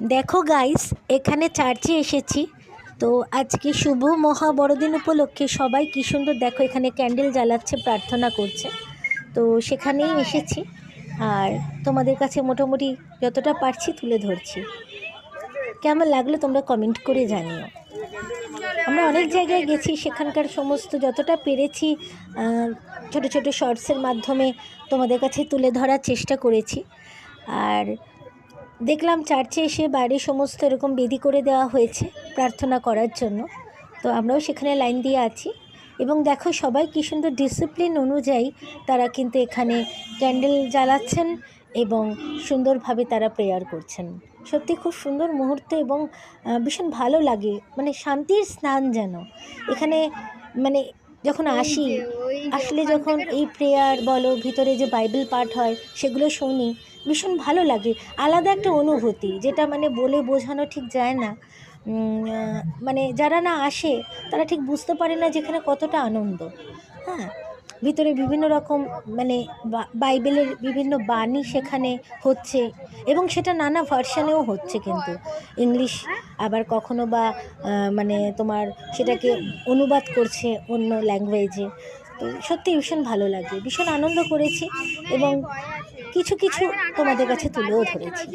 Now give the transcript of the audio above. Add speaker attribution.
Speaker 1: দেখো গাইস, এখানে চার্চে এসেছি। তো আজকে শুভ মহা বড়দিন উপলক্ষে সবাই কি সুন্দর দেখো, এখানে ক্যান্ডেল জ্বালাচ্ছে, প্রার্থনা করছে। তো সেখানেই এসেছি, আর তোমাদের কাছে মোটামুটি যতটা পারছি তুলে ধরছি। কেমন লাগলো তোমরা কমেন্ট করে জানিও। আমরা অনেক জায়গায় গেছি, সেখানকার সমস্ত যতটা পেরেছি ছোট ছোট শর্টসের মাধ্যমে তোমাদের কাছে তুলে ধরার চেষ্টা করেছি। আর দেখলাম চার্চে এসে বাইরে সমস্ত এরকম বেদি করে দেওয়া হয়েছে প্রার্থনা করার জন্য। তো আমরাও সেখানে লাইন দিয়ে আছি, এবং দেখো সবাই কী সুন্দর ডিসিপ্লিন অনুযায়ী তারা কিন্তু এখানে ক্যান্ডেল জ্বালাচ্ছেন এবং সুন্দরভাবে তারা প্রেয়ার করছেন। সত্যি খুব সুন্দর মুহূর্ত, এবং ভীষণ ভালো লাগে, মানে শান্তির স্নান যেন এখানে। মানে যখন আসলে যখন এই প্রেয়ার বলো, ভিতরে যে বাইবেল পাঠ হয় সেগুলো শুনি, ভীষণ ভালো লাগে। আলাদা একটা অনুভূতি, যেটা মানে বলে বোঝানো ঠিক যায় না। মানে যারা না আসে তারা ঠিক বুঝতে পারে না যেখানে কতটা আনন্দ। হ্যাঁ, ভিতরে বিভিন্ন রকম মানে বাইবেলের বিভিন্ন বাণী সেখানে হচ্ছে, এবং সেটা নানা ভার্সানেও হচ্ছে কিন্তু। ইংলিশ, আবার কখনো বা মানে তোমার সেটাকে অনুবাদ করছে অন্য ল্যাঙ্গুয়েজে। তো সত্যি ভীষণ ভালো লাগে, ভীষণ আনন্দ করেছি, এবং কিছু কিছু তোমাদের কাছে তুলেও ধরেছি।